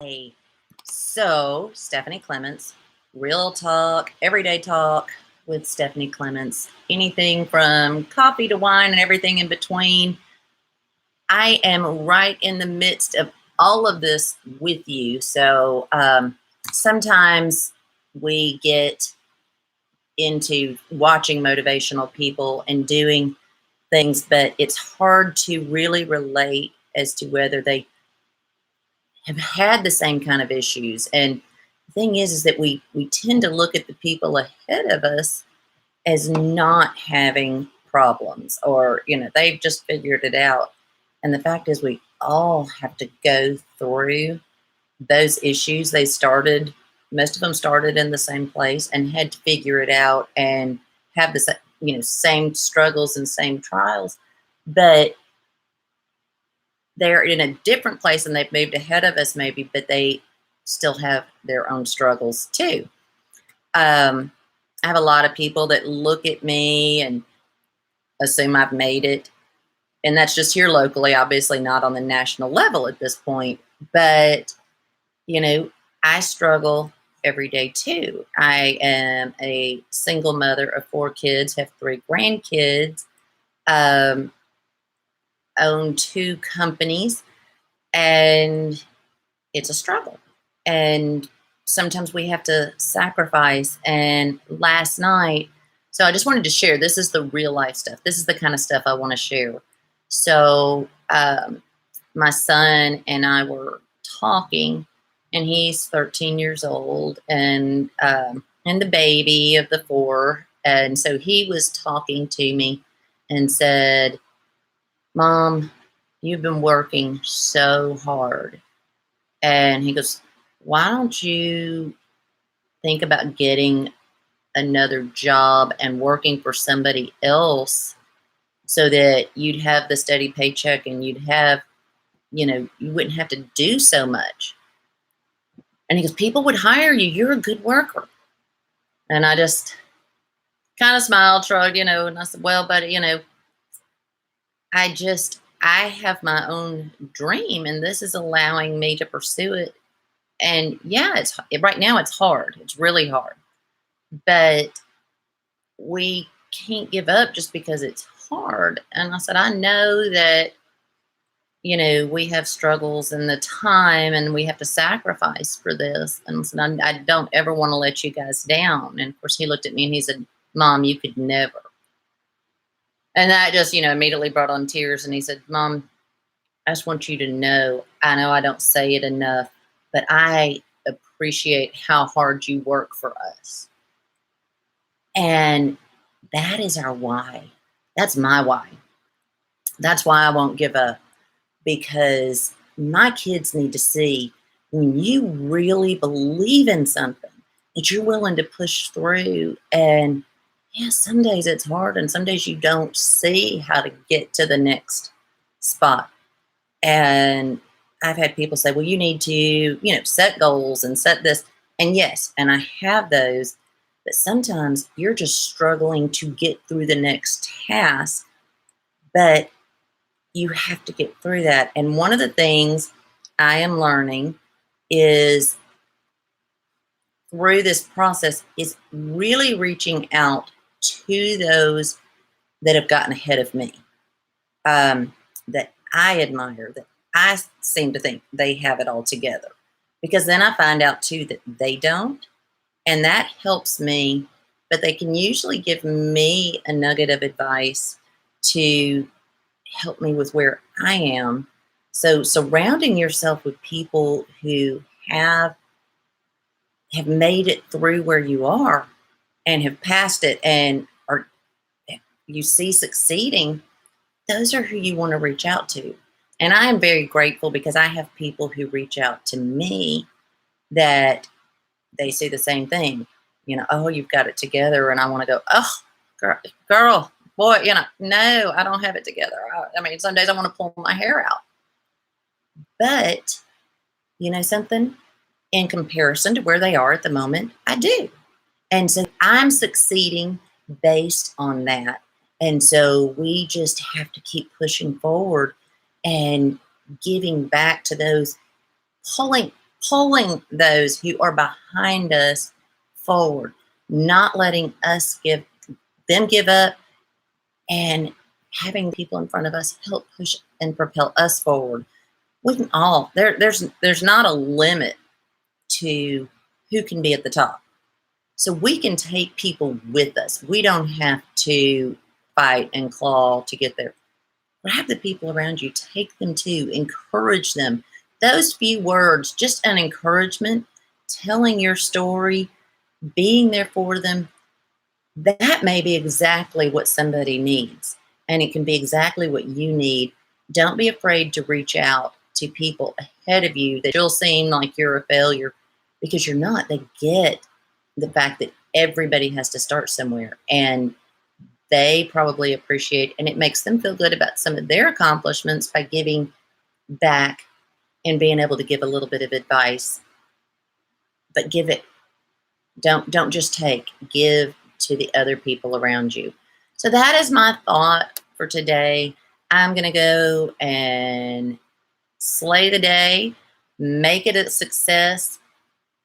Hey, so Stephanie Clements, real talk, everyday talk with Stephanie Clements, anything from coffee to wine and everything in between. I am right in the midst of all of this with you. So sometimes we get into watching motivational people and doing things, but it's hard to really relate as to whether they have had the same kind of issues. And the thing is that we tend to look at the people ahead of us as not having problems, or they've just figured it out. And the fact is we all have to go through those issues. Most of them started in the same place and had to figure it out and have the same struggles and same trials, but they're in a different place and they've moved ahead of us maybe, but they still have their own struggles too. I have a lot of people that look at me and assume I've made it. And that's just here locally, obviously not on the national level at this point. But, I struggle every day too. I am a single mother of 4 kids, have 3 grandkids, own 2 companies, and it's a struggle. And sometimes we have to sacrifice. And last night, so I just wanted to share, this is the real life stuff. This is the kind of stuff I want to share. So my son and I were talking, and he's 13 years old, and the baby of the 4. And so he was talking to me and said, "Mom, you've been working so hard." And he goes, "Why don't you think about getting another job and working for somebody else so that you'd have the steady paycheck and you'd have, you wouldn't have to do so much?" And he goes, "People would hire you. You're a good worker." And I just kind of smiled, shrugged, and I said, "Well, buddy, I have my own dream, and this is allowing me to pursue it. And yeah, right now it's hard. It's really hard, but we can't give up just because it's hard." And I said, "I know that, we have struggles and the time, and we have to sacrifice for this." And I said, I don't ever want to let you guys down." And of course, he looked at me and he said, "Mom, you could never." And that just, immediately brought on tears. And he said, "Mom, I just want you to know I don't say it enough, but I appreciate how hard you work for us." And that is our why. That's my why. That's why I won't give up, because my kids need to see when you really believe in something that you're willing to push through. And yeah, some days it's hard, and some days you don't see how to get to the next spot. And I've had people say, "Well, you need to, set goals and set this." And yes, and I have those, but sometimes you're just struggling to get through the next task, but you have to get through that. And one of the things I am learning is through this process is really reaching out to those that have gotten ahead of me, that I admire, that I seem to think they have it all together. Because then I find out too that they don't, and that helps me. But they can usually give me a nugget of advice to help me with where I am. So surrounding yourself with people who have made it through where you are and have passed it and are you see succeeding, those are who you want to reach out to. And I am very grateful because I have people who reach out to me that they see the same thing. "Oh, you've got it together." And I want to go, "Oh, girl, boy, no, I don't have it together." I mean, some days I want to pull my hair out. But, something, in comparison to where they are at the moment, I do. And so I'm succeeding based on that. And so we just have to keep pushing forward and giving back to those, pulling those who are behind us forward, not letting us give up, and having people in front of us help push and propel us forward. We can all there's not a limit to who can be at the top. So we can take people with us. We don't have to fight and claw to get there. Grab the people around you, take them too, encourage them. Those few words, just an encouragement, telling your story, being there for them, that may be exactly what somebody needs. And it can be exactly what you need. Don't be afraid to reach out to people ahead of you that you'll seem like you're a failure, because you're not. They get the fact that everybody has to start somewhere, and they probably appreciate, and it makes them feel good about some of their accomplishments by giving back and being able to give a little bit of advice. But give it. Don't just take. Give to the other people around you. So that is my thought for today. I'm going to go and slay the day, make it a success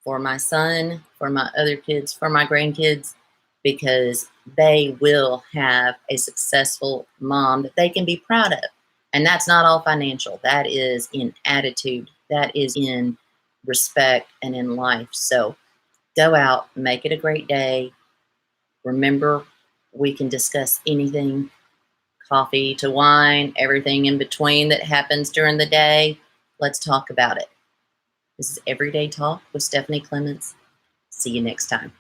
for my son, for my other kids, for my grandkids, because they will have a successful mom that they can be proud of. And that's not all financial. That is in attitude. That is in respect and in life. So go out, make it a great day. Remember, we can discuss anything, coffee to wine, everything in between that happens during the day. Let's talk about it. This is Everyday Talk with Stephanie Clements. See you next time.